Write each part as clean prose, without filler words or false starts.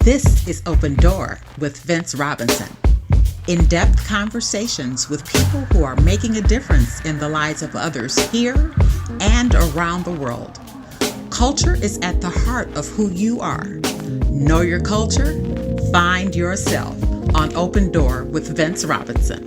This is Open Door with Vince Robinson. In-depth conversations with people who are making a difference in the lives of others here and around the world. Culture is at the heart of who you are. Know your culture, find yourself on Open Door with Vince Robinson.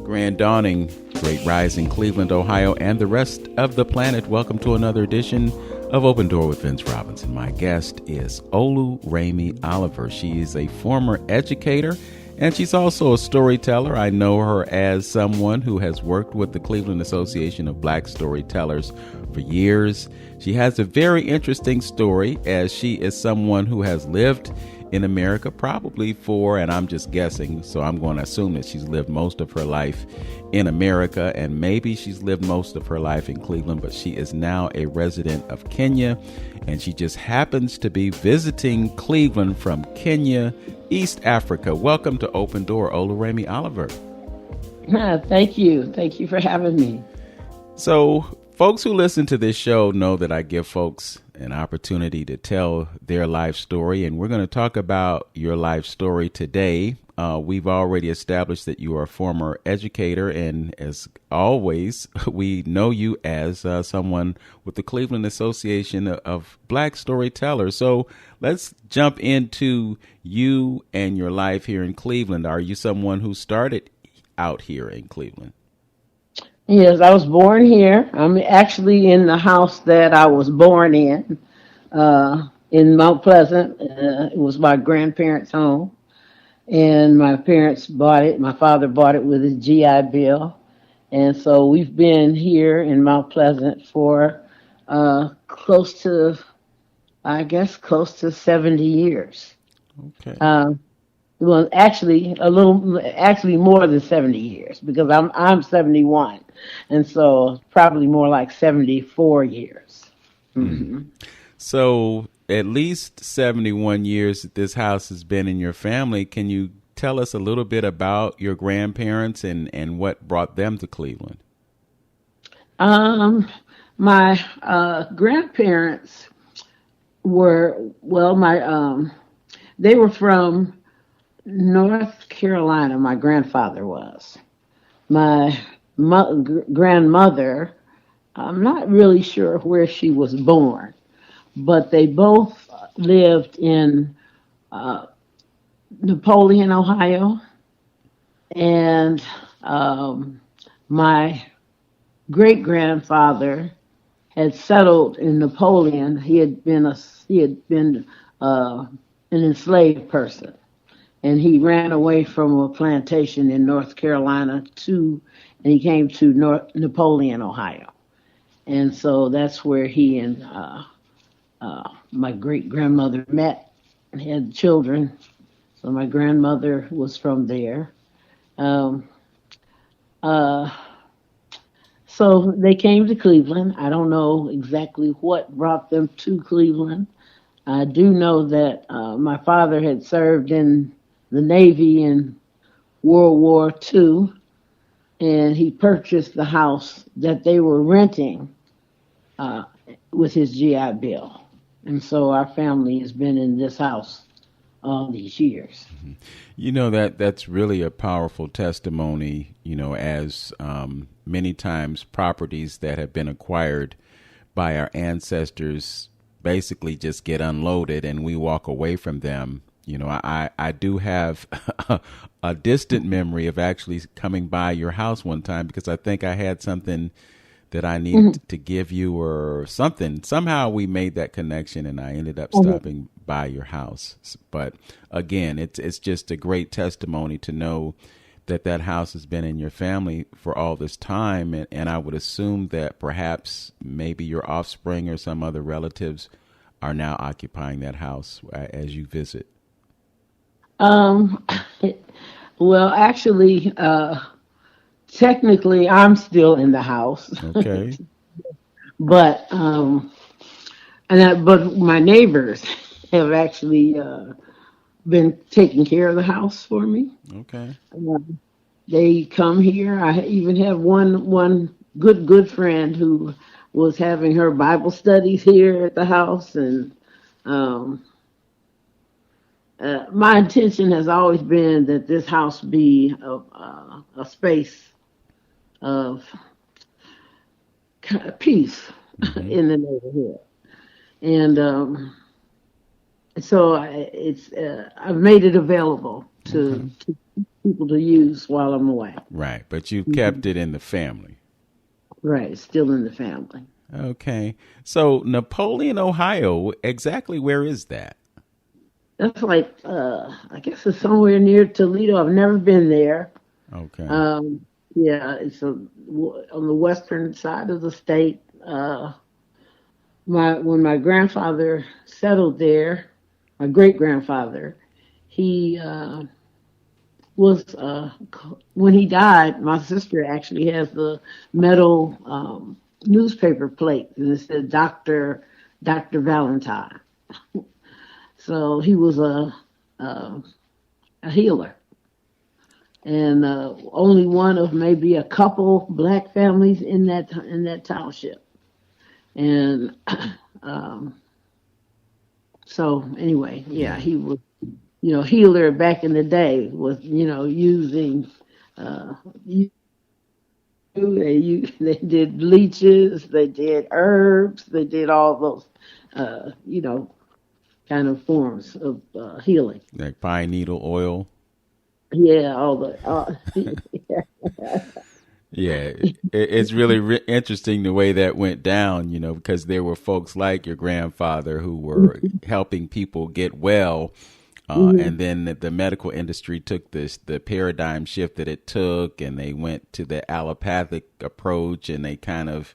Grand dawning, great rising, Cleveland, Ohio, and the rest of the planet. Welcome to another edition of Open Door with Vince Robinson. My guest is Oluremi Oliver. She is a former educator, and she's also a storyteller. I know her as someone who has worked with the Cleveland Association of Black Storytellers for years. She has a very interesting story, as she is someone who has lived in America probably for, and I'm just guessing, so I'm going to assume that she's lived most of her life in America, and maybe she's lived most of her life in Cleveland, but she is now a resident of Kenya, and she just happens to be visiting Cleveland from Kenya, East Africa. Welcome to Open Door, Oluremi Oliver. Thank you. Thank you for having me. So, folks who listen to this show know that I give folks an opportunity to tell their life story, and we're going to talk about your life story today. We've already established that you are a former educator, and as always, we know you as someone with the Cleveland Association of Black Storytellers. So let's jump into you and your life here in Cleveland. Are you someone who started out here in Cleveland? Yes, I was born here. I'm actually in the house that I was born in Mount Pleasant. It was my grandparents' home, and my parents bought it. My father bought it with his GI Bill, and so we've been here in Mount Pleasant for close to 70 years. Okay. Well, actually more than 70 years, because I'm 71, and so probably more like 74 years. Mm-hmm. So at least 71 years that this house has been in your family. Can you tell us a little bit about your grandparents and what brought them to Cleveland? My grandparents were, they were from North Carolina. My grandfather was. My grandmother, I'm not really sure where she was born, but they both lived in Napoleon, Ohio. And my great-grandfather had settled in Napoleon. He had been an enslaved person. And he ran away from a plantation in North Carolina and he came to Napoleon, Ohio. And so that's where he and my great-grandmother met and had children. So my grandmother was from there. So they came to Cleveland. I don't know exactly what brought them to Cleveland. I do know that my father had served in the Navy in World War II, and he purchased the house that they were renting with his GI Bill. And so our family has been in this house all these years. You know, that's really a powerful testimony, as many times properties that have been acquired by our ancestors basically just get unloaded and we walk away from them. I do have a distant memory of actually coming by your house one time because I think I had something that I needed to give you or something. Somehow we made that connection and I ended up stopping by your house. But again, it's just a great testimony to know that house has been in your family for all this time. And I would assume that perhaps maybe your offspring or some other relatives are now occupying that house as you visit. Well, actually, technically, I'm still in the house. Okay. But but my neighbors have actually been taking care of the house for me. Okay. They come here. I even have one good friend who was having her Bible studies here at the house, and my intention has always been that this house be a space of peace Mm-hmm. in the neighborhood, and so I've made it available Okay. to people to use while I'm away. Right, but you Mhm. kept it in the family. Right, still in the family. Okay. So Napoleon, Ohio, exactly where is that? That's like I guess it's somewhere near Toledo. I've never been there. Okay. Um, yeah, on the western side of the state. When my grandfather settled there, my great grandfather, he was when he died. My sister actually has the metal newspaper plate, and it said Doctor Valentine. So he was a, a healer, and only one of maybe a couple black families in that township. And um, so anyway, yeah, Yeah. he was, healer back in the day was, using, uh, they did leeches, they did herbs, they did all those, kind of forms of healing. Like pine needle oil. Yeah, all the, Yeah, it's really interesting the way that went down, because there were folks like your grandfather who were helping people get well. mhm, And then the medical industry took the paradigm shift that it took, and they went to the allopathic approach, and they kind of,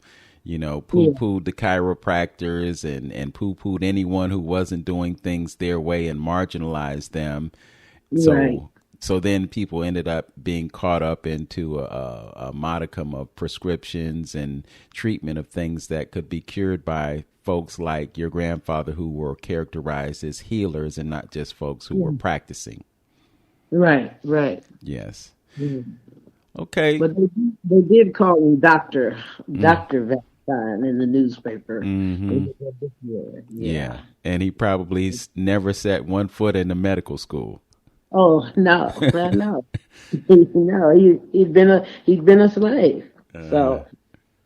yeah, poo-pooed the chiropractors and poo-pooed anyone who wasn't doing things their way and marginalized them. right. So then people ended up being caught up into a modicum of prescriptions and treatment of things that could be cured by folks like your grandfather who were characterized as healers and not just folks who were Yeah, practicing. right, right. Yes. Mhm. Okay. But they did call him Mm, Doctor Valentine in the newspaper. They mm-hmm. did that this year. Yeah. Yeah. And he probably never set one foot in the medical school. Oh no, no, no. He'd been a slave. Uh, So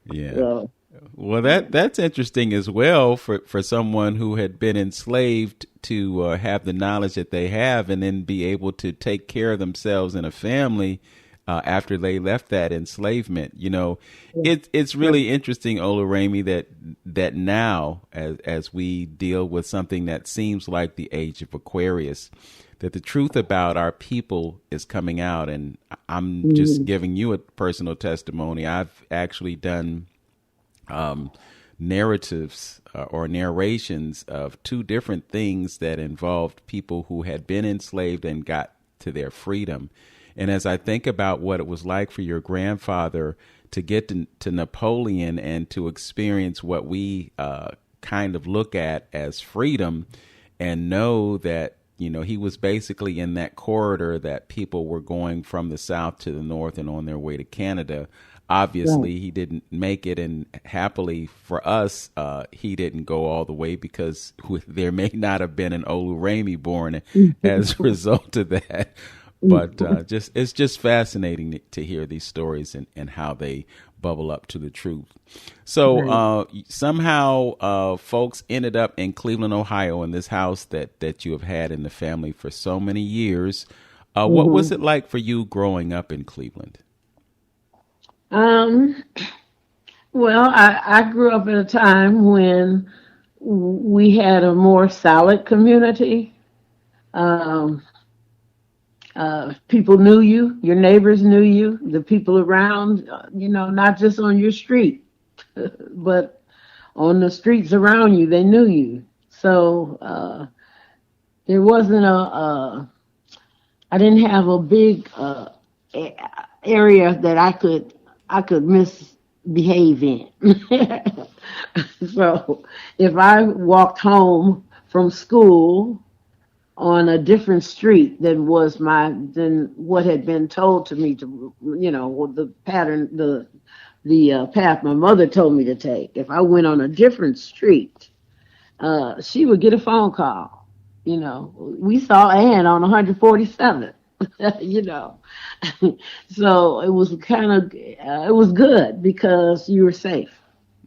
yeah. so Well, yeah, that's interesting as well for someone who had been enslaved to have the knowledge that they have, and then be able to take care of themselves and a family after they left that enslavement. yeah, It's right. really interesting, Oluremi, that now as we deal with something that seems like the age of Aquarius, that the truth about our people is coming out, and I'm just Mhm. giving you a personal testimony. I've actually done um, narratives or narrations of two different things that involved people who had been enslaved and got to their freedom. And as I think about what it was like for your grandfather to get to Napoleon and to experience what we kind of look at as freedom, and know that he was basically in that corridor that people were going from the south to the north and on their way to Canada. Right. Obviously, he didn't make it, and happily for us, he didn't go all the way, because there may not have been an Oluremi born as a result of that. But just it's just fascinating to hear these stories and how they bubble up to the truth. So Right. somehow, folks ended up in Cleveland, Ohio, in this house that you have had in the family for so many years. What was hmm it like for you growing up in Cleveland? Um. Well, I grew up at a time when we had a more solid community. Um, People knew you, your neighbors knew you, the people around, not just on your street, but on the streets around you, they knew you. So there wasn't I didn't have a big a- area that I could misbehave in. So if I walked home from school on a different street than what had been told to me to the pattern the path my mother told me to take. If I went on a different street, she would get a phone call. We saw Ann on 147th, you know. So it was it was good because you were safe.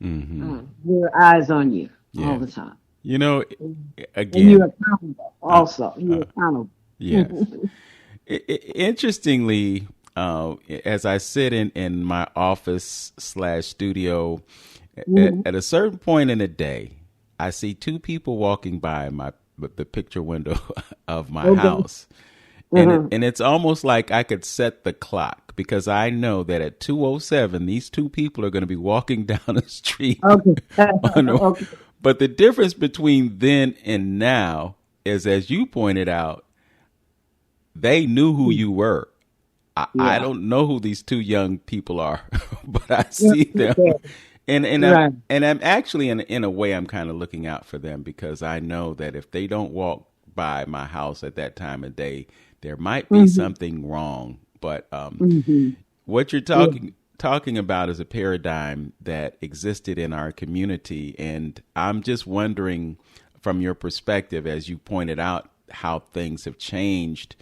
Mm-hmm. There were eyes on you all Yeah. the time. You know, And you're again, accountable uh, also. uh, You're accountable. yes. Interestingly, as I sit in my office slash studio, Mhm. at a certain point in the day, I see two people walking by the picture window of my Okay. house, Mhm. and it's almost like I could set the clock because I know that at 2:07 these two people are going to be walking down the street. Okay. on the, Okay. but the difference between then and now is, as you pointed out, they knew who you were. I Yeah. don't know who these two young people are, but I Yeah. see them, Right. and I'm actually in a way I'm kind of looking out for them because I know that if they don't walk by my house at that time of day, there might be Mhm. something wrong. But Mhm. what you're Yeah. talking about is a paradigm that existed in our community, and I'm just wondering, from your perspective, as you pointed out, how things have changed,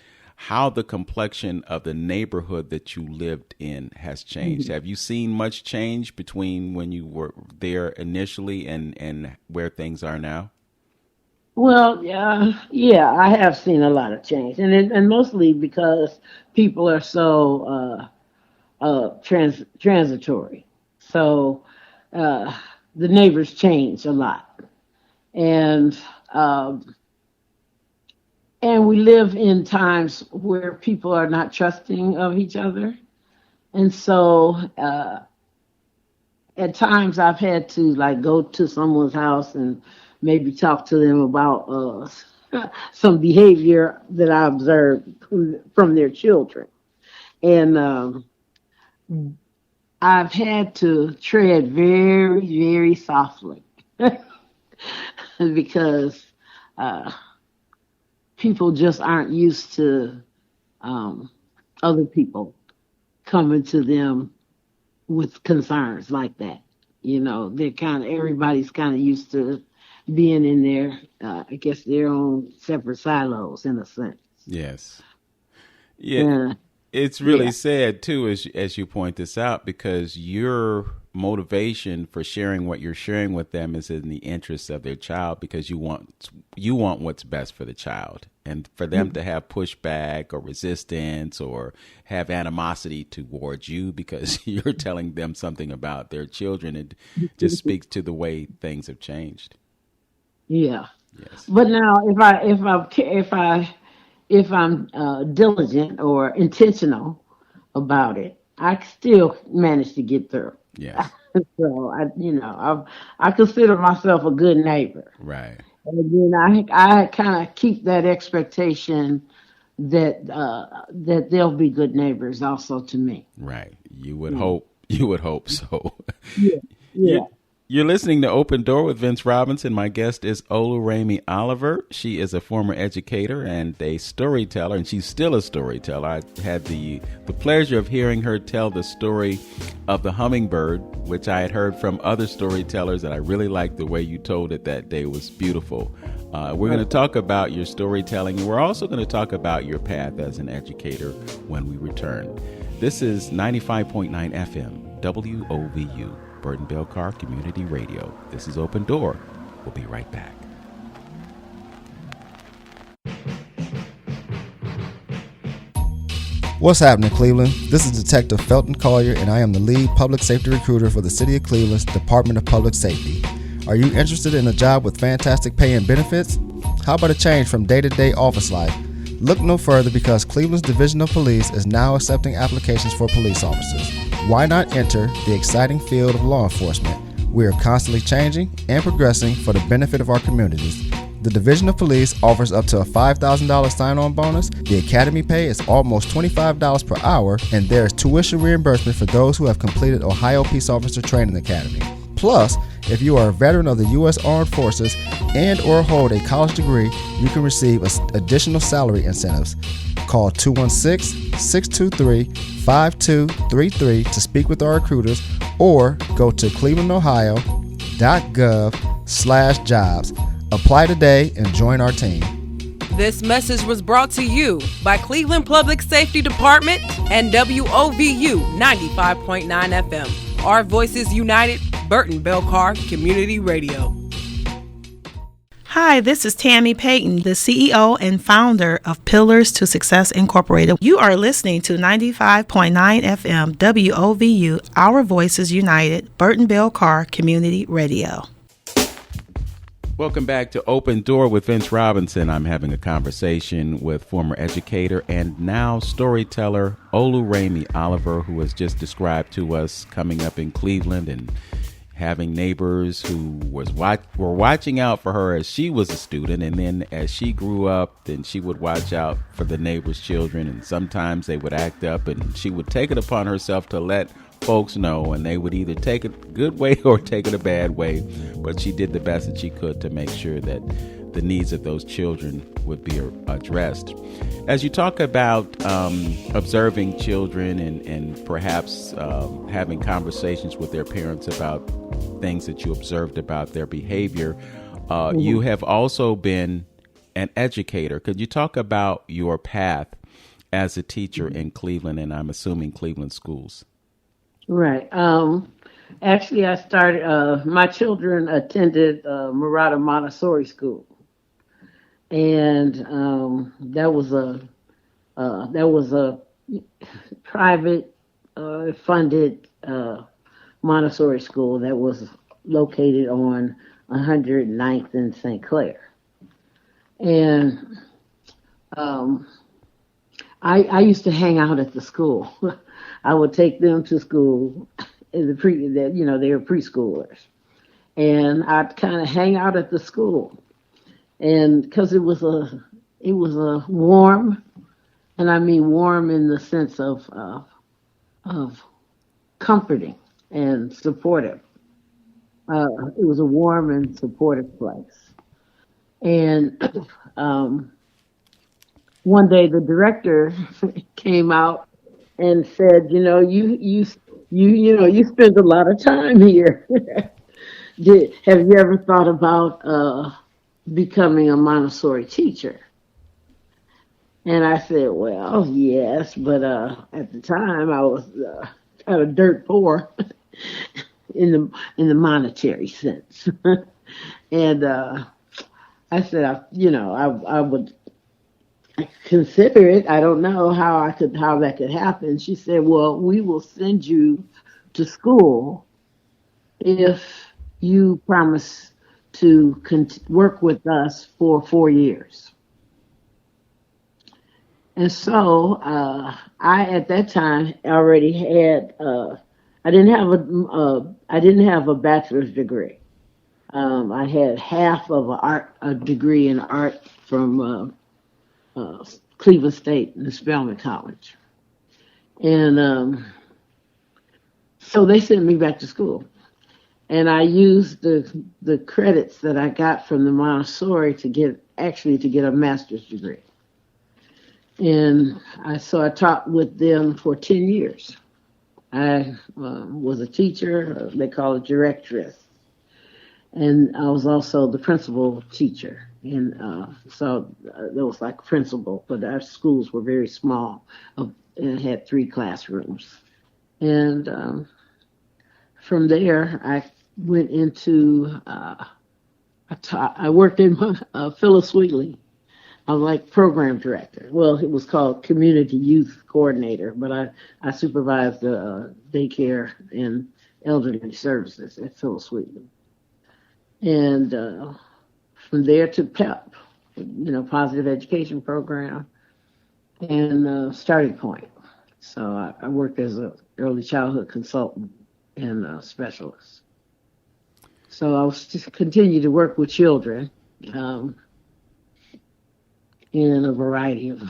how the complexion of the neighborhood that you lived in has changed. Mhm. Have you seen much change between when you were there initially and where things are now? Well, yeah, I have seen a lot of change, and mostly because people are so transitory. So uh, the neighbors change a lot, and um, and we live in times where people are not trusting of each other, and so at times I've had to like go to someone's house and maybe talk to them about some behavior that I observed from their children, and I've had to tread very, very softly because uh, people just aren't used to um, other people coming to them with concerns like that. They're everybody's kind of used to being in their, I guess, their own separate silos in a sense. Yes. Yeah, Uh, it's really yeah. sad too, as you point this out, because your motivation for sharing what you're sharing with them is in the interest of their child, because you want what's best for the child, and for them to have pushback or resistance or have animosity towards you because you're telling them something about their children, it just speaks to the way things have changed. Yeah. Yes. But now, if I'm diligent or intentional about it, I still manage to get through. Yes. So I consider myself a good neighbor, Right. and then I kind of keep that expectation that they'll be good neighbors also to me. Right. You would Mm. hope. You would hope so. Yeah, You, yeah. you're listening to Open Door with Vince Robinson. My guest is Oluremi Oliver. She is a former educator and a storyteller, and she's still a storyteller. I had the pleasure of hearing her tell the story of the hummingbird, which I had heard from other storytellers, and I really liked the way you told it that day. It was beautiful. We're going to Okay. talk about your storytelling, and we're also going to talk about your path as an educator when we return. This is 95.9 FM, WOVU, Burton Belcar Community Radio. This is Open Door. We'll be right back. What's happening, Cleveland? This is Detective Felton Collier, and I am the lead public safety recruiter for the City of Cleveland's Department of Public Safety. Are you interested in a job with fantastic pay and benefits? How about a change from day-to-day office life? Look no further, because Cleveland's Division of Police is now accepting applications for police officers. Why not enter the exciting field of law enforcement? We are constantly changing and progressing for the benefit of our communities. The Division of Police offers up to a $5,000 sign-on bonus. The academy pay is almost $25 per hour, and there is tuition reimbursement for those who have completed Ohio Peace Officer Training Academy. Plus, if you are a veteran of the U.S. Armed Forces and or hold a college degree, you can receive additional salary incentives. Call 216-623-5233 to speak with our recruiters, or go to clevelandohio.gov/jobs. Apply today and join our team. This message was brought to you by Cleveland Public Safety Department and WOVU 95.9 FM. Our Voices United, Burton Belcar Community Radio. Hi, this is Tammy Payton, the CEO and founder of Pillars to Success Incorporated. You are listening to 95.9 FM WOVU, Our Voices United, Burton Belcar Community Radio. Welcome back to Open Door with Vince Robinson. I'm having a conversation with former educator and now storyteller Oluremi Oliver, who has just described to us coming up in Cleveland and having neighbors who were watching out for her as she was a student, and then as she grew up, then she would watch out for the neighbors' children, and sometimes they would act up, and she would take it upon herself to let folks know, and they would either take it a good way or take it a bad way, but she did the best that she could to make sure that the needs of those children would be addressed. As you talk about observing children and perhaps having conversations with their parents about things that you observed about their behavior, you have also been an educator. Could you talk about your path as a teacher in Cleveland, and I'm assuming Cleveland schools? Right. Actually, I started, my children attended Murata Montessori School. And that was a private funded Montessori school that was located on 109th and St. Clair. And I used to hang out at the school. I would take them to school in the they were preschoolers, and I'd kind of hang out at the school. And because it was a warm, and I mean warm in the sense of comforting and supportive. It was a warm and supportive place. And one day the director came out and said, you spend a lot of time here. Have you ever thought about becoming a Montessori teacher? And I said, well, yes, but at the time I was kind of dirt poor in the monetary sense. And I said, I would consider it. I don't know how that could happen. She said, well, we will send you to school if you promise to work with us for 4 years. And so I, at that time, already had, I didn't have a bachelor's degree. I had half of a degree in art from Cleveland State and the Spelman College. And so they sent me back to school. And I used the credits that I got from the Montessori to get a master's degree. And so I taught with them for 10 years. I was a teacher, they call it directress. And I was also the principal teacher. And so there was like principal, but our schools were very small and had 3 classrooms. And from there, I went into, I worked in Phyllis Wheatley. I was like program director. Well, it was called community youth coordinator, but I supervised the daycare and elderly services at Phyllis Wheatley. And from there to PEP, Positive Education Program, and Starting Point. So I worked as an early childhood consultant and specialist. So I was just continue to work with children in a variety of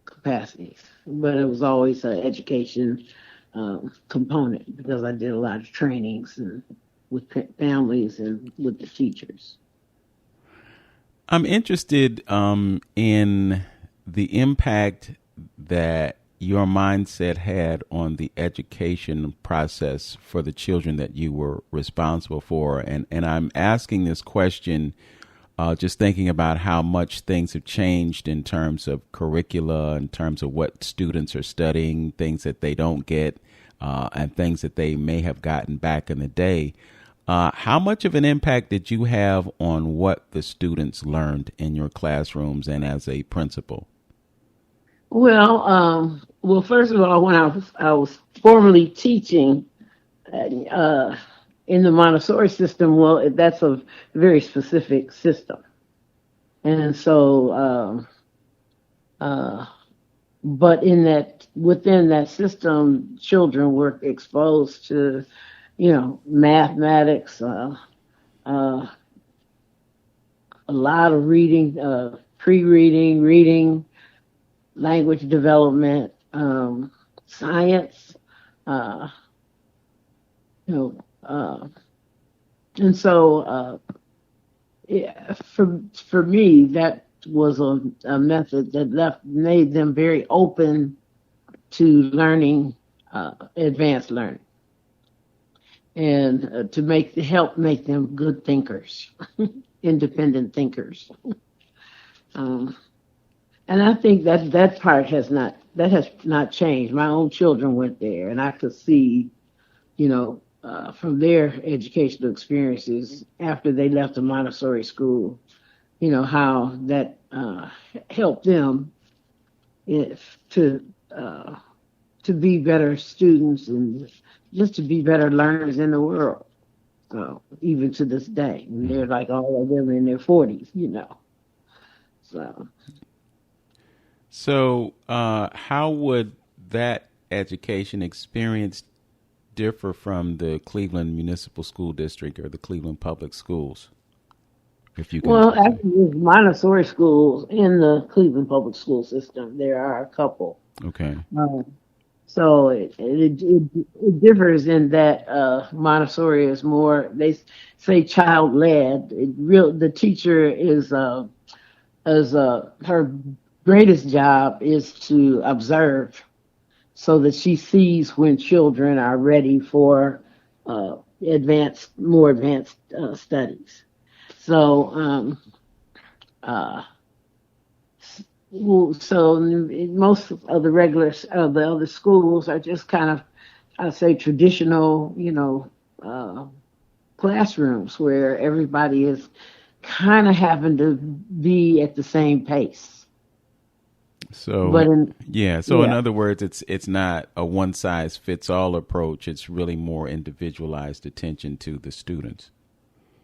capacities, but it was always an education component because I did a lot of trainings and with families and with the teachers. I'm interested in the impact that your mindset had on the education process for the children that you were responsible for. And I'm asking this question just thinking about how much things have changed in terms of curricula, in terms of what students are studying, things that they don't get, and things that they may have gotten back in the day. How much of an impact did you have on what the students learned in your classrooms and as a principal? Well, first of all, when I was formerly teaching in the Montessori system, well, that's a very specific system, and so, but within that system, children were exposed to, mathematics, a lot of reading, pre-reading, reading, language development, science, uh, you know, and so yeah, for me, that was a method that made them very open to learning, advanced learning, and to help make them good thinkers, independent thinkers. Um, and I think that part has not changed. My own children went there, and I could see, from their educational experiences after they left the Montessori school, how that helped them if, to be better students and just to be better learners in the world. So even to this day, and they're like all of them in their 40s, So So, how would that education experience differ from the Cleveland Municipal School District or the Cleveland Public Schools? If you can well, say. actually, there's Montessori schools in the Cleveland public school system. There are a couple. Okay. So it differs in that Montessori is more, they say, child led. The teacher is her greatest job is to observe, so that she sees when children are ready for more advanced studies. So most of the other schools are just kind of, I say, traditional, classrooms where everybody is kind of having to be at the same pace. So, But in other words, it's not a one size fits all approach. It's really more individualized attention to the students.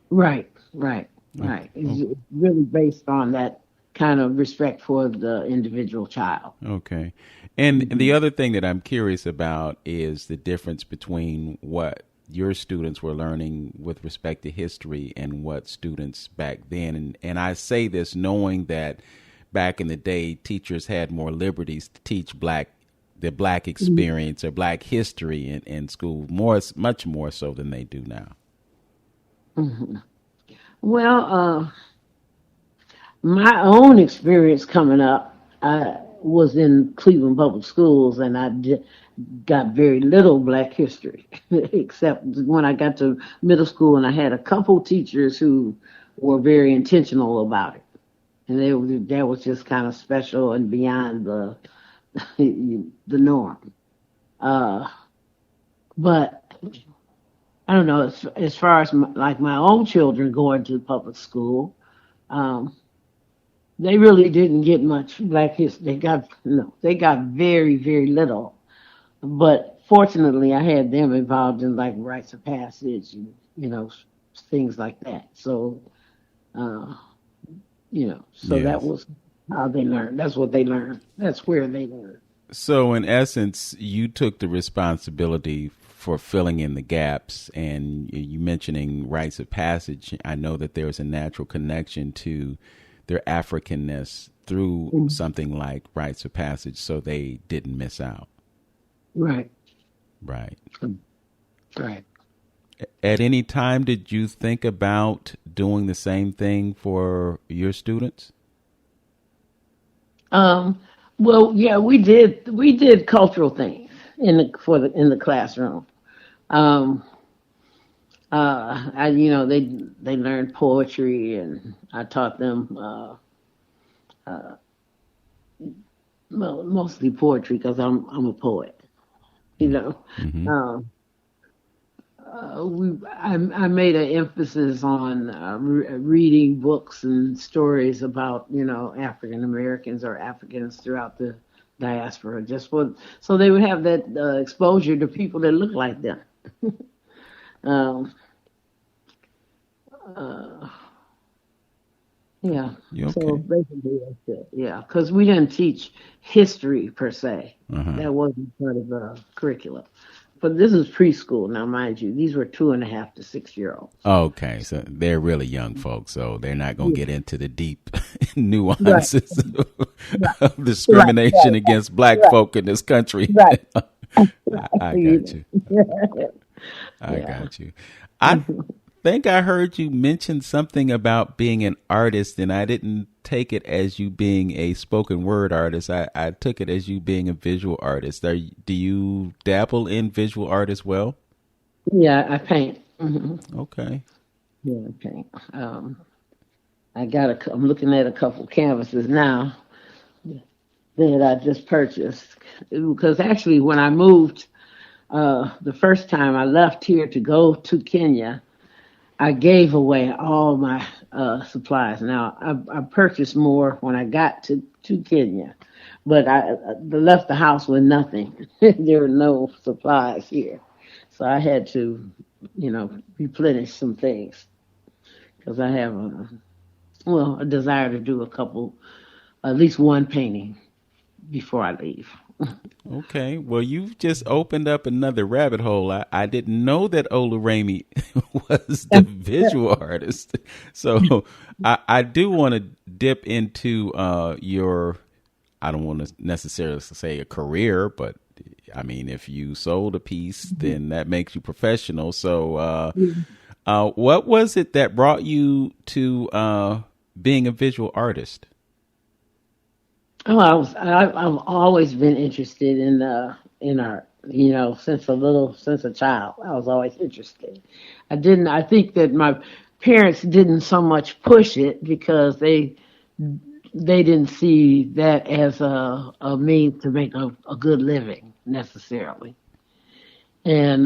Right. It's really based on that kind of respect for the individual child. Okay. And the other thing that I'm curious about is the difference between what your students were learning with respect to history and what students back then. And I say this knowing that back in the day, teachers had more liberties to teach the black experience or black history in school, much more so than they do now. Mm-hmm. Well, my own experience coming up, I was in Cleveland Public Schools, and I got very little Black history, except when I got to middle school, and I had a couple teachers who were very intentional about it, and that was just kind of special and beyond the norm. But I don't know, as far as my own children going to public school, they really didn't get much Black history. They got very, very little. But fortunately, I had them involved in like rites of passage and things like that. So, so Yes. that was how they learned. That's what they learned. That's where they learned. So in essence, you took the responsibility for filling in the gaps, and you mentioning rites of passage. I know that there's a natural connection to their Africanness through something like rites of passage, so they didn't miss out. Right. At any time, did you think about doing the same thing for your students? Well, yeah, we did cultural things in the classroom. They learned poetry, and I taught them mostly poetry because I'm a poet. Mm-hmm. I made an emphasis on reading books and stories about African Americans or Africans throughout the diaspora, so they would have that exposure to people that look like them. um, yeah. You okay? So basically that's it. Yeah, because we didn't teach history per se. Uh-huh. That wasn't part of the curriculum. But this is preschool now, mind you. These were 2.5 to 6 year olds. Okay, so they're really young folks, so they're not going to get into the deep nuances of discrimination against black folk in this country. Right. I got you. I got you. I think I heard you mention something about being an artist, and I didn't take it as you being a spoken word artist. I took it as you being a visual artist. Do you dabble in visual art as well? Yeah, I paint. Mm-hmm. Okay. Yeah, I paint. I'm looking at a couple canvases now that I just purchased, because actually when I moved the first time I left here to go to Kenya, I gave away all my supplies. Now, I purchased more when I got to Kenya, but I left the house with nothing. There were no supplies here. So I had to, replenish some things, because I have a desire to do at least one painting before I leave. Okay. Well, you've just opened up another rabbit hole. I didn't know that Oluremi was the visual artist. So I do want to dip into your, I don't want to necessarily say a career, but I mean, if you sold a piece, then that makes you professional. So what was it that brought you to being a visual artist? Oh, I've always been interested in art. Since a child, I was always interested. I think that my parents didn't so much push it because they didn't see that as a means to make a good living necessarily. And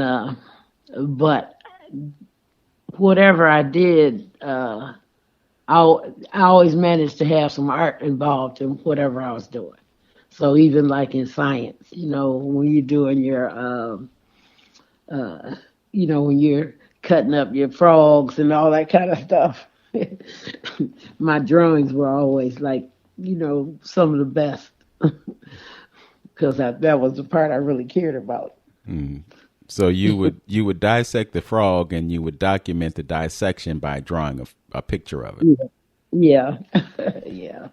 but whatever I did, I always managed to have some art involved in whatever I was doing. So even like in science, when you're doing your, when you're cutting up your frogs and all that kind of stuff, my drawings were always like, some of the best, because that was the part I really cared about. Mm. So you would dissect the frog, and you would document the dissection by drawing a picture of it. Yeah. Yeah.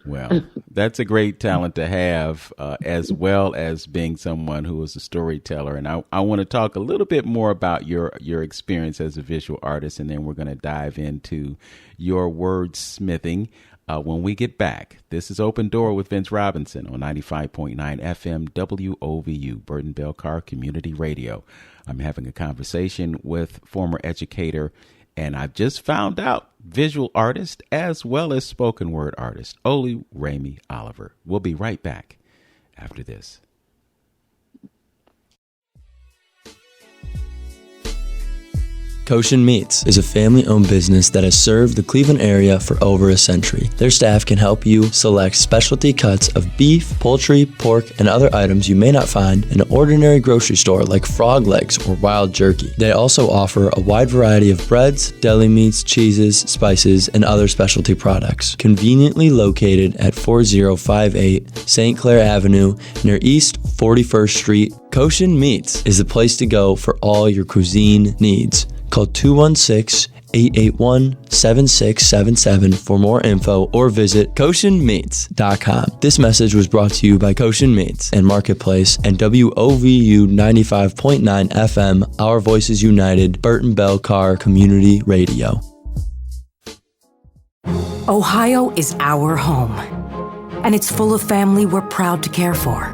Well, that's a great talent to have, as well as being someone who is a storyteller. And I want to talk a little bit more about your experience as a visual artist, and then we're going to dive into your wordsmithing when we get back. This is Open Door with Vince Robinson on 95.9 FM WOVU, Burton Bell Car Community Radio. I'm having a conversation with former educator, and I've just found out visual artist as well as spoken word artist, Oluremi Oliver. We'll be right back after this. Koshin Meats is a family-owned business that has served the Cleveland area for over a century. Their staff can help you select specialty cuts of beef, poultry, pork, and other items you may not find in an ordinary grocery store like frog legs or wild jerky. They also offer a wide variety of breads, deli meats, cheeses, spices, and other specialty products. Conveniently located at 4058 St. Clair Avenue near East 41st Street, Koshin Meats is the place to go for all your cuisine needs. Call 216-881-7677 for more info or visit KoshinMeats.com. This message was brought to you by Koshin Meats and Marketplace and WOVU 95.9 FM, Our Voices United, Burton Bell Car Community Radio. Ohio is our home, and it's full of family we're proud to care for.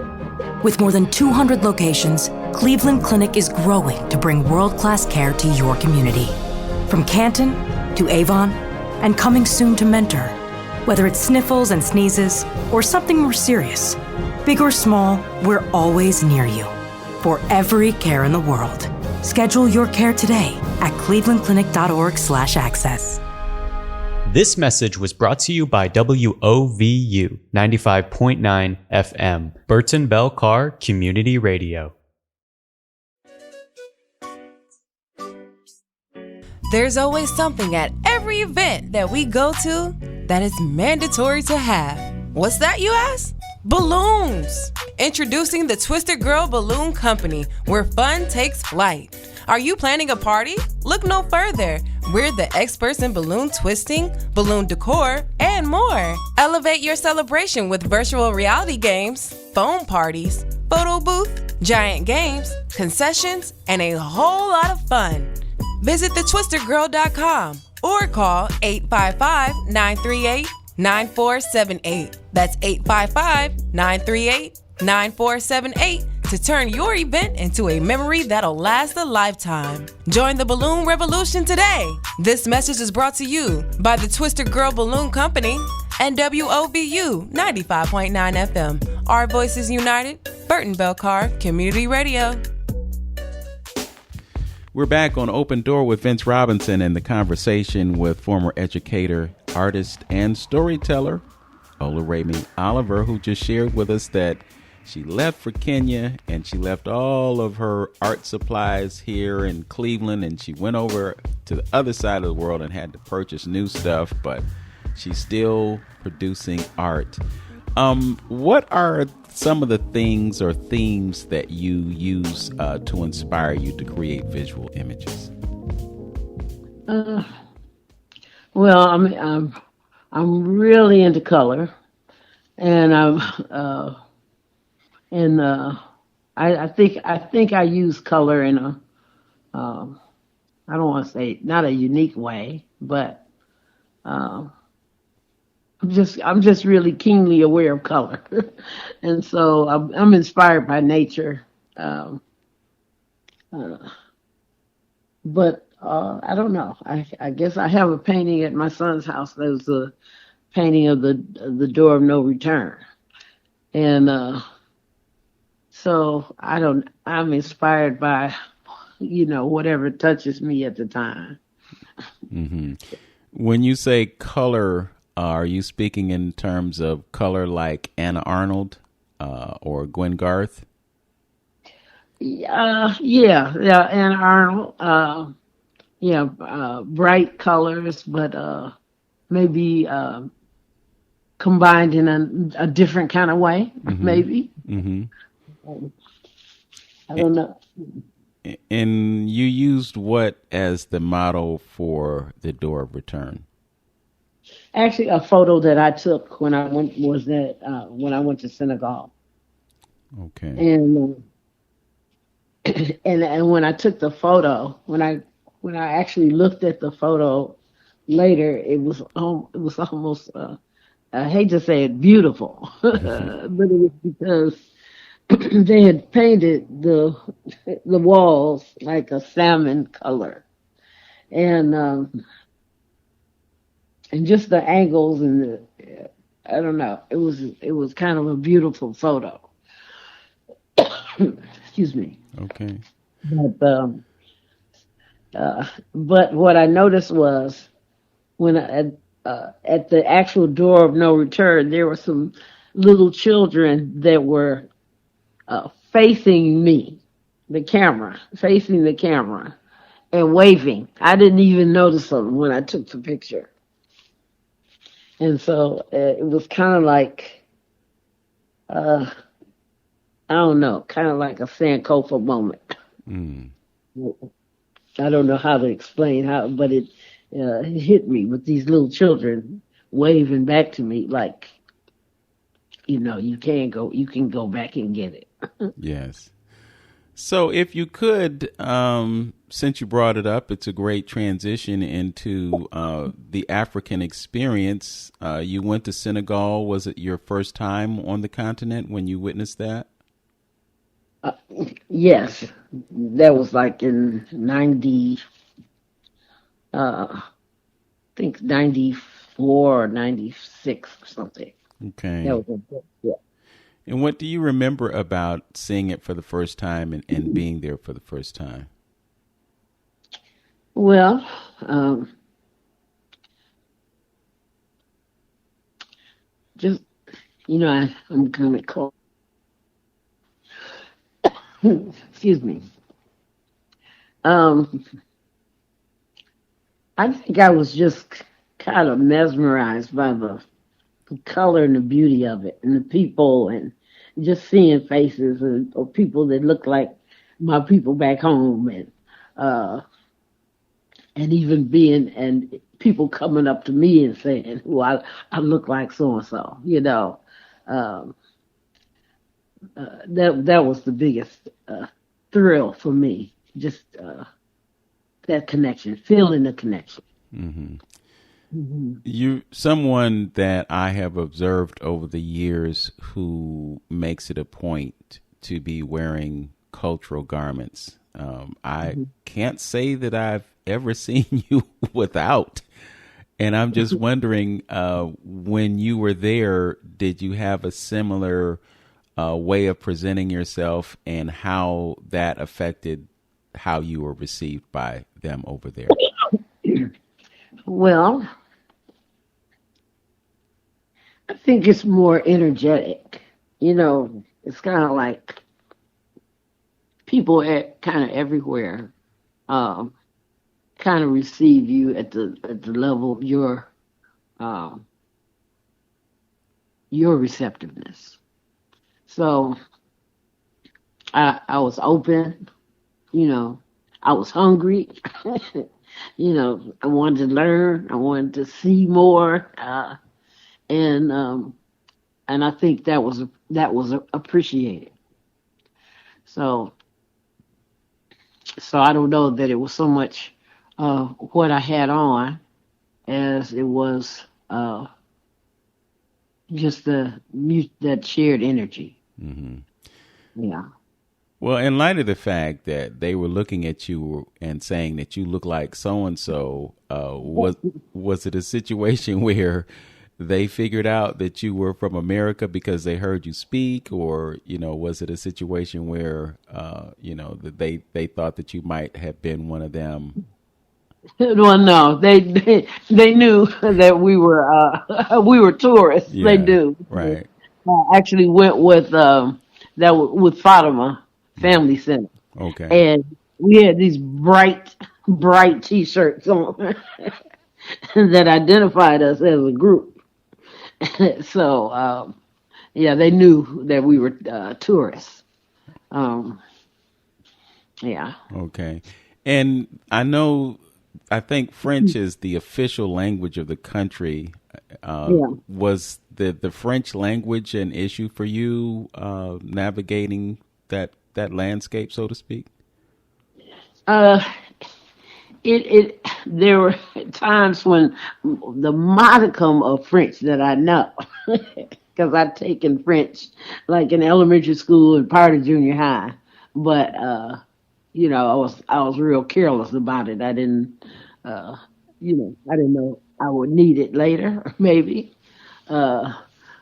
With more than 200 locations, Cleveland Clinic is growing to bring world-class care to your community. From Canton to Avon, and coming soon to Mentor. Whether it's sniffles and sneezes or something more serious, big or small, we're always near you for every care in the world. Schedule your care today at clevelandclinic.org/access. This message was brought to you by WOVU 95.9 FM, Burton Bell Carr Community Radio. There's always something at every event that we go to that is mandatory to have. What's that, you ask? Balloons! Introducing the Twisted Girl Balloon Company, where fun takes flight. Are you planning a party? Look no further. We're the experts in balloon twisting, balloon decor, and more. Elevate your celebration with virtual reality games, foam parties, photo booth, giant games, concessions, and a whole lot of fun. Visit thetwistedgirl.com or call 855-938-9478. That's 855-938-9478 to turn your event into a memory that'll last a lifetime. Join the balloon revolution today. This message is brought to you by the Twisted Girl Balloon Company and WOVU 95.9 FM. Our voices united. Burton Bell Carr Community Radio. We're back on Open Door with Vince Robinson and the conversation with former educator, artist, and storyteller, Oluremi Oliver, who just shared with us that she left for Kenya and she left all of her art supplies here in Cleveland, and she went over to the other side of the world and had to purchase new stuff, but she's still producing art. What are some of the things or themes that you use to inspire you to create visual images? Well, I'm really into color, and I think I use color in a I don't want to say not a unique way, but I'm just really keenly aware of color, and so I'm inspired by nature. But I don't know. I guess I have a painting at my son's house. There's a painting of the door of no return, and so I'm inspired by whatever touches me at the time. Mm-hmm. When you say color, are you speaking in terms of color like Anna Arnold or Gwen Garth? Yeah, Anna Arnold. Bright colors, but maybe combined in a different kind of way, mm-hmm. maybe. Mm-hmm. I don't know. And you used what as the model for the door of return? Actually, a photo that I took when I went to Senegal. Okay. And and when I took the photo, when I actually looked at the photo later, it was almost I hate to say it, beautiful, but it was because they had painted the walls like a salmon color, and just the angles and I don't know. It was kind of a beautiful photo. Excuse me. Okay. But what I noticed was when at the actual door of no return, there were some little children that were facing me, facing the camera, and waving. I didn't even notice them when I took the picture. And so it was kind of like, I don't know, kind of like a Sankofa moment. Mm. I don't know how to explain how, but it hit me with these little children waving back to me like, you can go back and get it. Yes. So if you could, since you brought it up, it's a great transition into the African experience. You went to Senegal. Was it your first time on the continent when you witnessed that? Yes, that was like in 90, I think 94 or 96 or something. That Okay. was a book, yeah. And what do you remember about seeing it for the first time and being there for the first time? Well, just, I'm kind of cold. Excuse me. Um, I think I was just kind of mesmerized by the color and the beauty of it, and the people, and just seeing faces of people that look like my people back home, uh, and even being and people coming up to me and saying, "Well, I look like so and so," Um, that was the biggest thrill for me. Just that connection, feeling the connection. Hmm. Hmm. You, someone that I have observed over the years who makes it a point to be wearing cultural garments. I can't say that I've ever seen you without. And I'm just wondering, when you were there, did you have a similar way of presenting yourself and how that affected how you were received by them over there? Well, I think it's more energetic. It's kind of like people kind of everywhere um, kind of receive you at the level of um, your receptiveness. So I was open. You know, I was hungry. I wanted to learn. I wanted to see more, and and I think that was appreciated. So so I don't know that it was so much what I had on as it was just that shared energy. Hmm. Yeah. Well, in light of the fact that they were looking at you and saying that you look like so and so, was it a situation where they figured out that you were from America because they heard you speak, or was it a situation where that they thought that you might have been one of them? Well, no, they knew that we were tourists. They Yeah, do. They, right. actually went with with Fatima Family Center, Okay, and we had these bright T-shirts on that identified us as a group. So yeah, they knew that we were tourists. Um, yeah, okay. And I think French is the official language of the country. yeah. Was the French language an issue for you navigating that landscape, so to speak? Uh, there were times when the modicum of French that I know, because I'd taken French like in elementary school and part of junior high, but I was real careless about it. I didn't I didn't know I would need it later, maybe. Uh,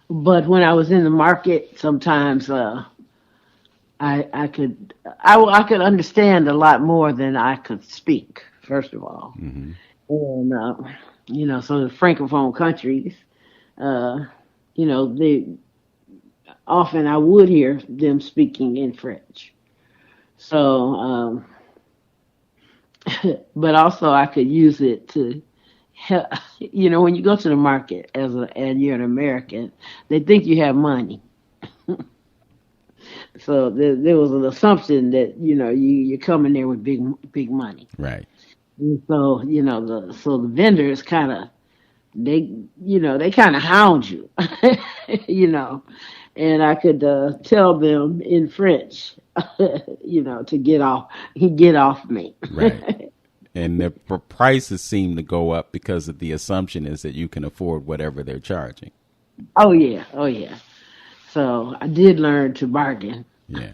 but when I was in the market, sometimes I could understand a lot more than I could speak. First of all, Hmm. and so the francophone countries, uh, they often I would hear them speaking in French. So, but also I could use it to help. When you go to the market and you're an American, they think you have money. So there was an assumption that you're coming there with big money. Right. And so the vendors kind of they kind of hound you, you know, and I could tell them in French, to get off me. Right. And the prices seem to go up because of the assumption is that you can afford whatever they're charging. Oh yeah, oh yeah. So I did learn to bargain. Yeah.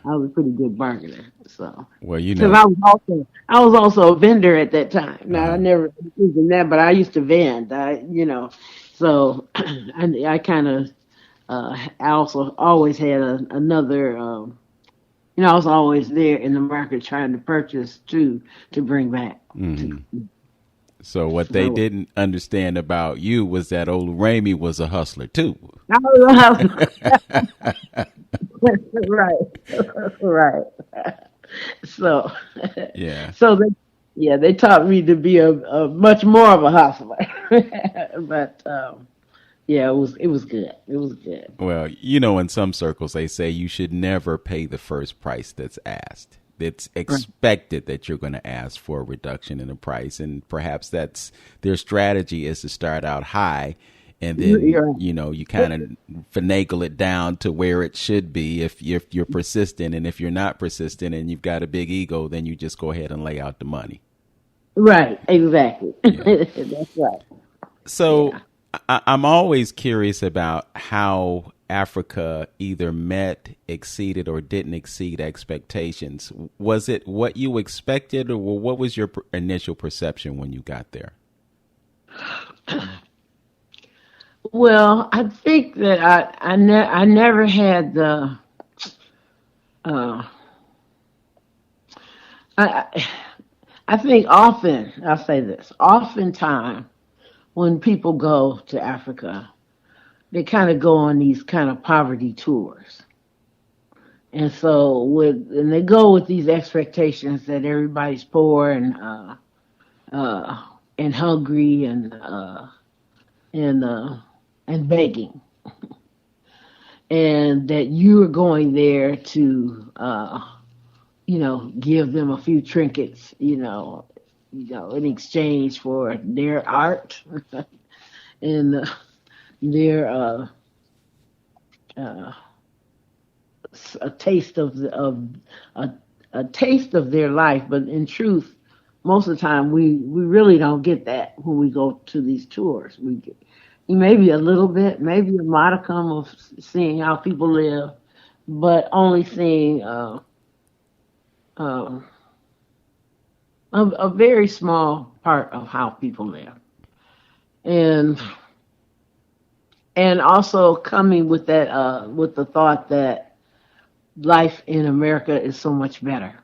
I was a pretty good bargainer. So, Well, you because know, I was also a vendor at that time. Now I uh, never used that, but I used to vend. So I kind of I also always had another. I was always there in the market trying to purchase too to bring back. mhm. So what they So didn't understand about you was that Oluremi was a hustler too. I was right, right. So, Yeah. so they taught me to be a much more of a hustler. But yeah, it was good. It was good. Well, you know, in some circles, they say you should never pay the first price that's asked. It's Right. expected that you're going to ask for a reduction in the price. And perhaps that's their strategy is to start out high and then, You're you know, you kind of finagle it down to where it should be if you're persistent. And if you're not persistent and you've got a big ego, then you just go ahead and lay out the money. right. Exactly. Yeah. That's right. So Yeah. I'm always curious about how Africa either met, exceeded, or didn't exceed expectations. Was it what you expected, or what was your initial perception when you got there? Well, I think that I never had the uh, I I think often I'll say this. Oftentimes when people go to Africa, they kind of go on these kind of poverty tours. And so and they go with these expectations that everybody's poor and hungry and and begging, and that you are going there to give them a few trinkets, in exchange for their art and their uh, a taste a taste of their life. But in truth, most of the time we really don't get that when we go to these tours. We get maybe a little bit, maybe a modicum of seeing how people live, but only seeing uh, a very small part of how people live, and also coming with that with the thought that life in America is so much better.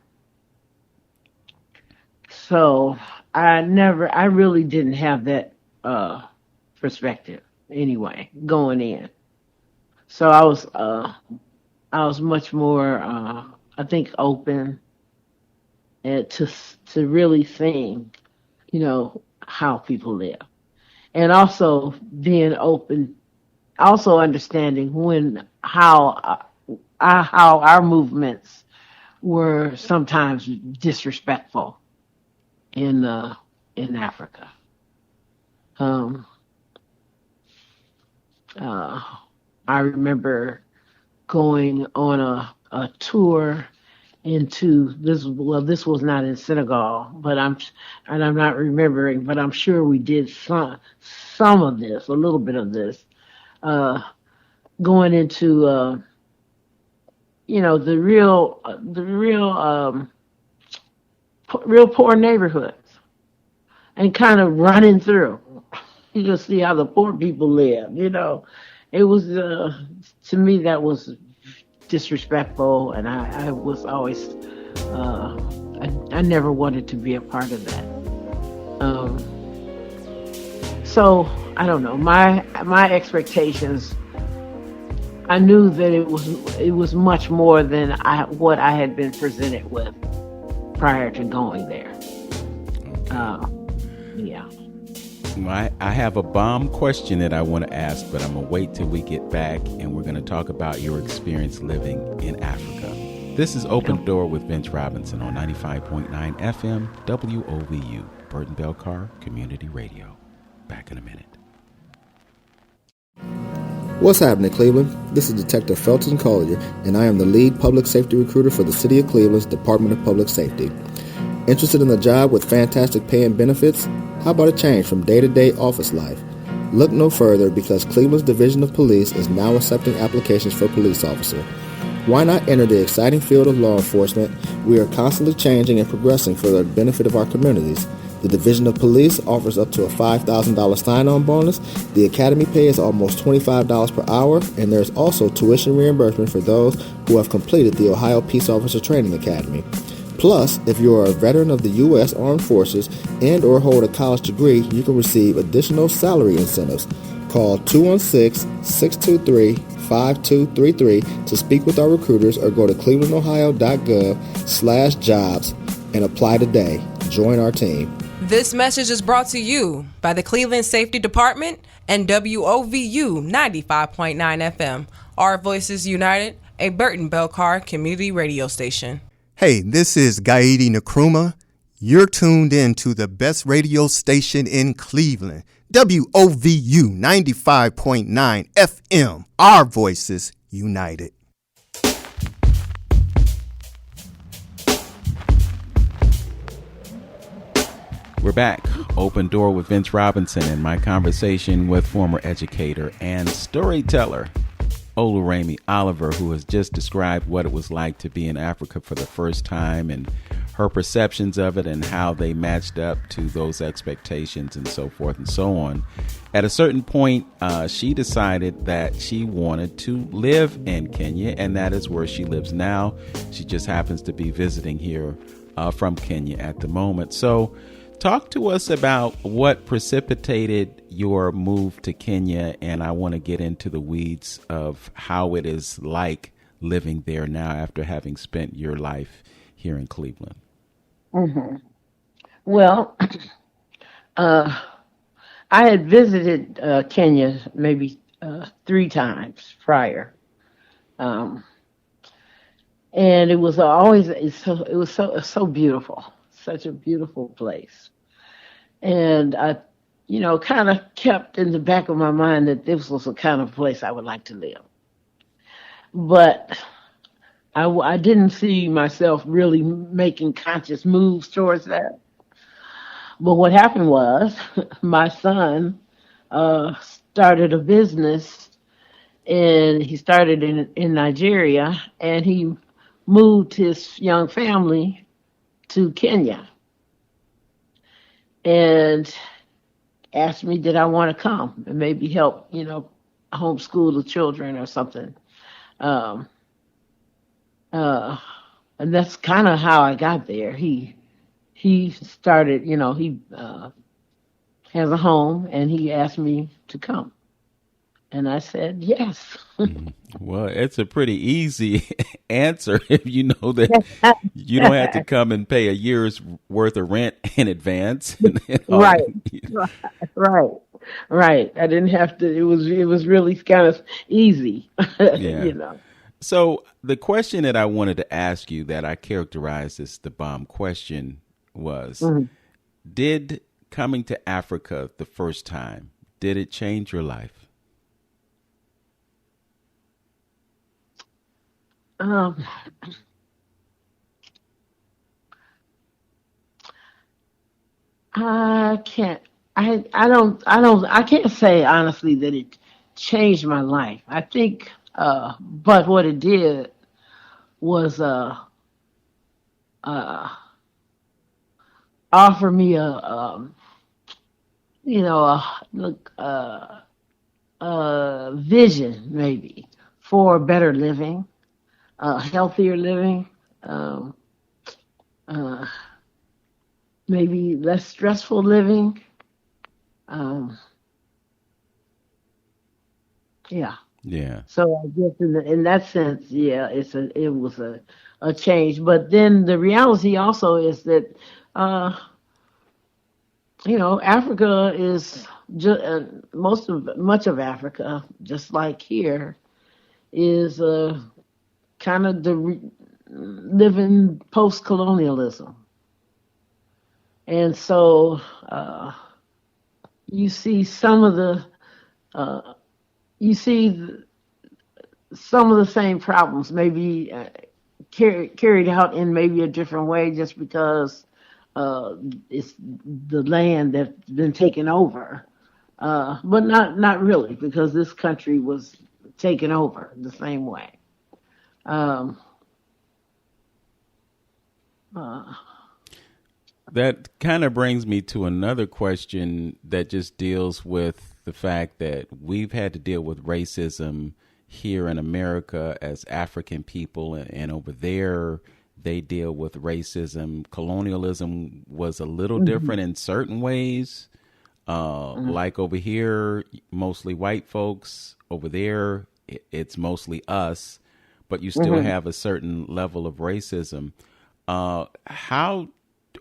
So I really didn't have that perspective anyway going in. So I was much more I think open and to really seeing, how people live, and also being open, also understanding how our movements were sometimes disrespectful in Africa. Um, I remember going on a tour into this. Well, this was not in Senegal, but I'm not remembering, but I'm sure we did some of this, a little bit of this, going into real poor neighborhoods, and kind of running through. You just see how the poor people live. It was to me that was disrespectful, and I was always I never wanted to be a part of that. So I don't know, my expectations. I knew that it was much more than what I had been presented with prior to going there. Yeah. Well, I have a bomb question that I want to ask, but I'm going to wait till we get back, and we're going to talk about your experience living in Africa. This is Open Door with Vince Robinson on 95.9 FM WOVU, Burton Bell Carr Community Radio. Back in a minute. What's happening, Cleveland? This is Detective Felton Collier, and I am the lead public safety recruiter for the City of Cleveland's Department of Public Safety. Interested in a job with fantastic pay and benefits? How about a change from day-to-day office life? Look no further, because Cleveland's Division of Police is now accepting applications for police officer. Why not enter the exciting field of law enforcement? We are constantly changing and progressing for the benefit of our communities. The Division of Police offers up to a $5,000 sign-on bonus. The Academy pay is almost $25 per hour, and there is also tuition reimbursement for those who have completed the Ohio Peace Officer Training Academy. Plus, if you are a veteran of the U.S. Armed Forces and or hold a college degree, you can receive additional salary incentives. Call 216-623-5233 to speak with our recruiters or go to clevelandohio.gov/jobs and apply today. Join our team. This message is brought to you by the Cleveland Safety Department and WOVU 95.9 FM. Our Voices United, a Burton Belcar community radio station. Hey, this is Gaidi Nkrumah. You're tuned in to the best radio station in Cleveland, WOVU 95.9 FM. Our Voices United. We're back. Open Door with Vince Robinson and my conversation with former educator and storyteller Oluremi Oliver, who has just described what it was like to be in Africa for the first time and her perceptions of it and how they matched up to those expectations and so forth and so on. At a certain point, she decided that she wanted to live in Kenya, and that is where she lives now. She just happens to be visiting here from Kenya at the moment. So talk to us about what precipitated your move to Kenya, and I want to get into the weeds of how it is like living there now after having spent your life here in Cleveland. Mm-hmm. Well, I had visited Kenya maybe 3 times prior, and it was so beautiful, such a beautiful place. And I, kind of kept in the back of my mind that this was the kind of place I would like to live. But I didn't see myself really making conscious moves towards that. But what happened was my son started a business, and he started in Nigeria, and he moved his young family to Kenya and asked me, did I want to come and maybe help, homeschool the children or something. And that's kind of how I got there. He started, he has a home, and he asked me to come. And I said, yes. Well, it's a pretty easy answer if you know that you don't have to come and pay a year's worth of rent in advance. Right. I didn't have to. It was really kind of easy. Yeah. So the question that I wanted to ask you that I characterized as the bomb question was, did coming to Africa the first time, did it change your life? I can't say honestly that it changed my life. I think, but what it did was, offer me a vision maybe for better living. Healthier living, maybe less stressful living. Yeah. So I guess in that sense, it was a change. But then the reality also is that, Africa is much of Africa, just like here, is kind of living post-colonialism. And so you see some of the same problems, maybe carried out in maybe a different way, just because it's the land that's been taken over, but not really, because this country was taken over the same way. Um, uh, That kind of brings me to another question that just deals with the fact that we've had to deal with racism here in America as African people, and over there they deal with racism. Colonialism was a little different in certain ways. Like over here, mostly white folks. Over there, it's mostly us, but you still have a certain level of racism.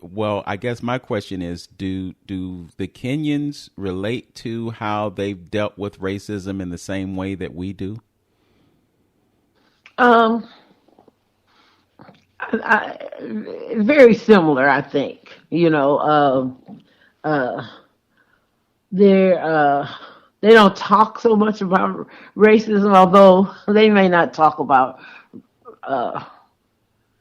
Well, I guess my question is, do the Kenyans relate to how they've dealt with racism in the same way that we do? Very similar, I think. They don't talk so much about racism, although they may not talk about.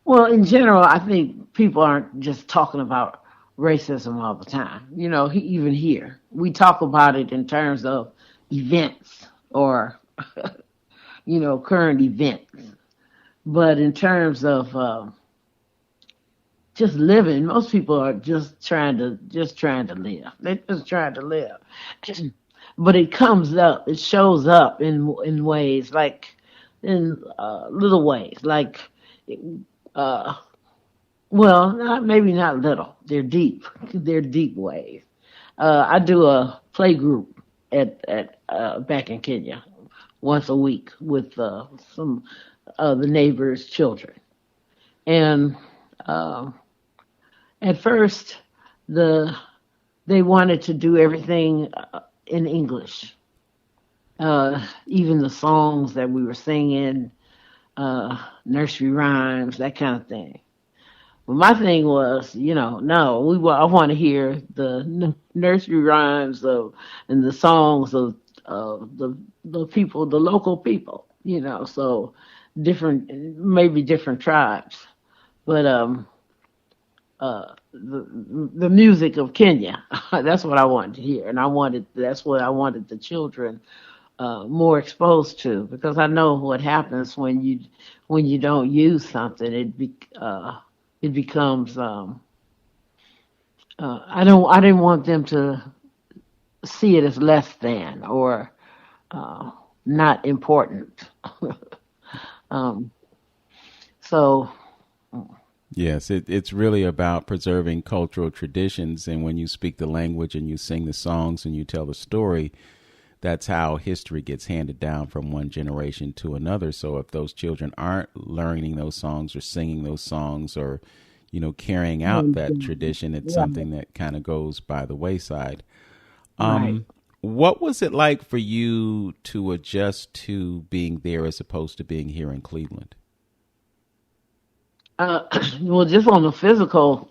Well, in general, I think people aren't just talking about racism all the time. Even here, we talk about it in terms of events or, current events. But in terms of just living, most people are just trying to live. They're just trying to live. But it comes up, it shows up in ways, like in little ways, like. Maybe not little. They're deep. They're deep ways. I do a play group at back in Kenya once a week with some of the neighbors' children, and at first they wanted to do everything in English, even the songs that we were singing. Nursery rhymes, that kind of thing. But my thing was, no, I want to hear the nursery rhymes and the songs of the people, the local people, so maybe different tribes, but the music of Kenya, that's what I wanted to hear, and that's what I wanted the children more exposed to, because I know what happens when you don't use something. It becomes. I didn't want them to see it as less than or not important. So. Yes, it's really about preserving cultural traditions, and when you speak the language and you sing the songs and you tell the story, that's how history gets handed down from one generation to another. So if those children aren't learning those songs or singing those songs or, carrying out that tradition, it's something that kind of goes by the wayside. Right. What was it like for you to adjust to being there as opposed to being here in Cleveland? Well, just on the physical,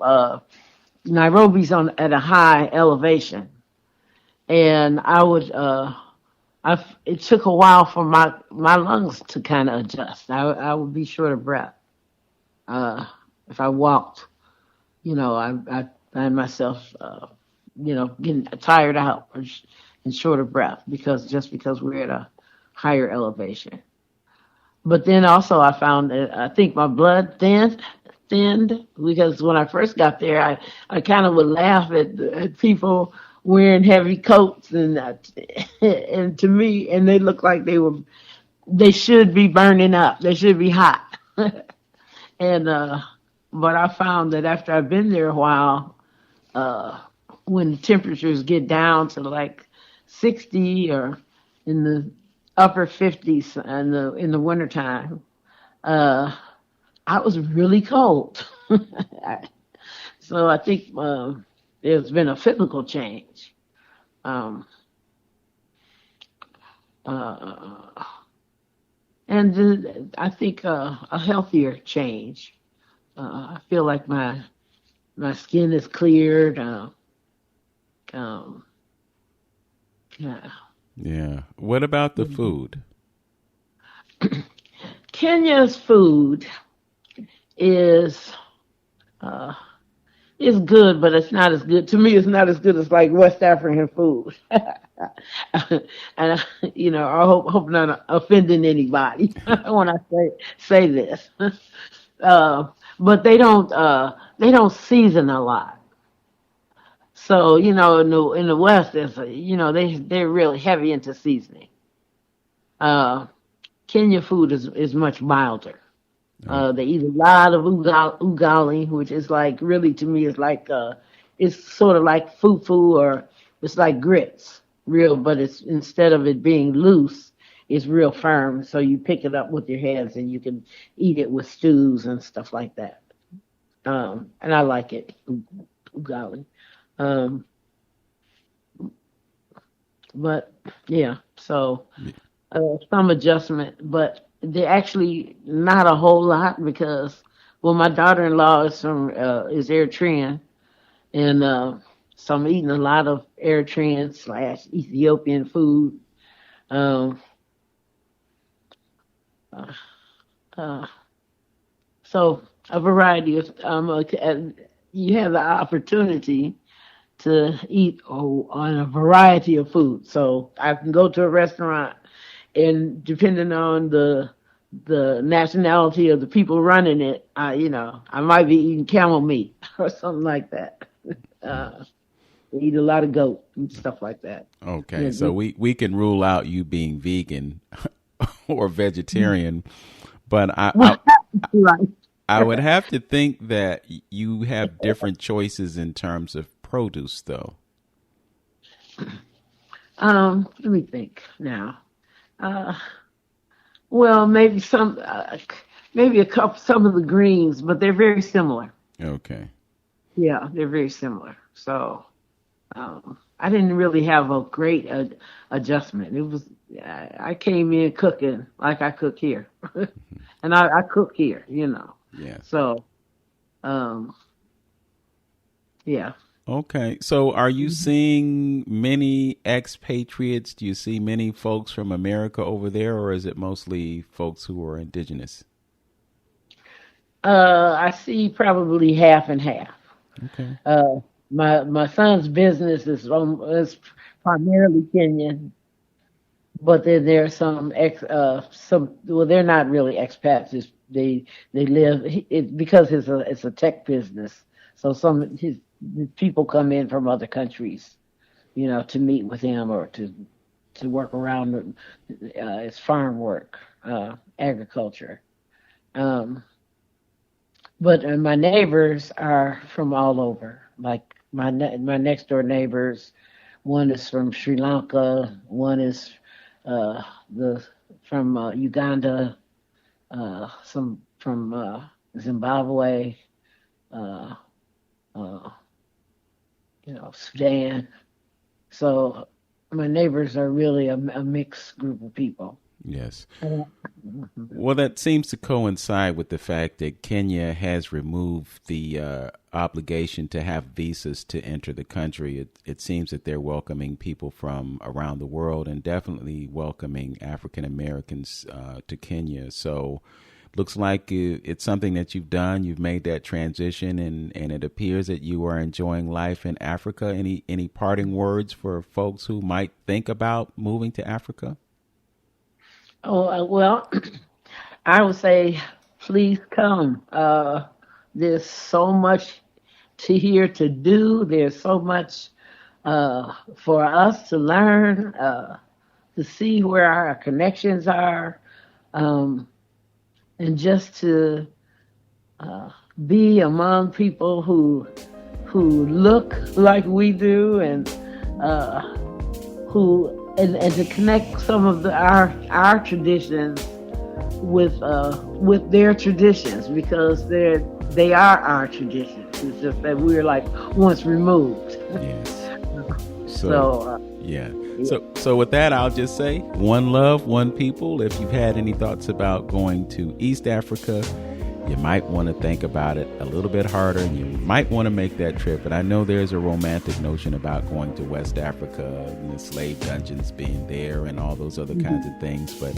Nairobi's at a high elevation. And it took a while for my lungs to kind of adjust. I would be short of breath. If I walked, I find myself, getting tired out and short of breath because we're at a higher elevation. But then also I found that I think my blood thinned because when I first got there, I kind of would laugh at people wearing heavy coats and to me, and they look like they should be burning up. They should be hot. And but I found that after I've been there a while, when the temperatures get down to like 60 or in the upper 50s in the wintertime, I was really cold. So I think there's been a physical change. And I think a healthier change. I feel like my skin is cleared. Yeah. What about the food? Kenya's food is good, but it's not as good. To me, it's not as good as like West African food. And I hope not offending anybody when I say this. But they don't season a lot. So in the West, they're really heavy into seasoning. Uh, Kenya food is much milder. They eat a lot of ugali, which is like really to me is like it's sort of like fufu, or it's like grits, real, but it's instead of it being loose, it's real firm. So you pick it up with your hands and you can eat it with stews and stuff like that. And I like it, ugali. Um, but yeah, so some adjustment, but they're actually not a whole lot because, well, my daughter-in-law is is Eritrean, and so I'm eating a lot of Eritrean / Ethiopian food. Um, uh, uh, so a variety of you have the opportunity to eat on a variety of food. So I can go to a restaurant, and depending on the nationality of the people running it, I might be eating camel meat or something like that. They eat a lot of goat and stuff like that. Okay, so we can rule out you being vegan or vegetarian, but Right. I would have to think that you have different choices in terms of produce, though. Let me think now. Well, maybe maybe a couple, some of the greens, but they're very similar. Okay. Yeah, they're very similar. So I didn't really have a great adjustment. It was I came in cooking like I cook here, and I cook here, Yeah. So, yeah. Okay. So are you seeing many expatriates? Do you see many folks from America over there, or is it mostly folks who are indigenous? I see probably half and half. Okay. My son's business is primarily Kenyan, but then there are some well, they're not really expats. They live because it's a tech business. So his people come in from other countries, to meet with him or to work around his farm work, agriculture. But my neighbors are from all over. Like my next door neighbors, one is from Sri Lanka, one is from Uganda, some from Zimbabwe, Sudan. So my neighbors are really a mixed group of people. Yes. Well, that seems to coincide with the fact that Kenya has removed the obligation to have visas to enter the country. It seems that they're welcoming people from around the world and definitely welcoming African Americans to Kenya. So looks like it's something that you've done. You've made that transition, and it appears that you are enjoying life in Africa. Any parting words for folks who might think about moving to Africa? Oh, well, I would say, please come. There's so much to do. There's so much for us to learn, to see where our connections are, and just to be among people who look like we do, and and to connect some of our traditions with their traditions, because they are our traditions. It's just that we're like once removed. Yes. Yeah. So with that, I'll just say one love, one people. If you've had any thoughts about going to East Africa, you might want to think about it a little bit harder, and you might want to make that trip. But I know there's a romantic notion about going to West Africa, and the slave dungeons being there and all those other kinds of things. But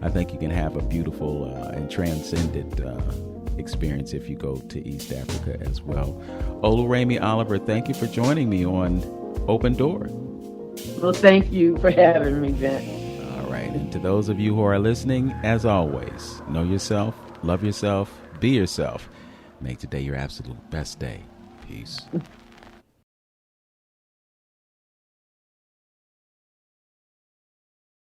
I think you can have a beautiful and transcendent experience if you go to East Africa as well. Oluremi Oliver, thank you for joining me on Open Door. Well, thank you for having me, Vince. All right. And to those of you who are listening, as always, know yourself, love yourself, be yourself. Make today your absolute best day. Peace.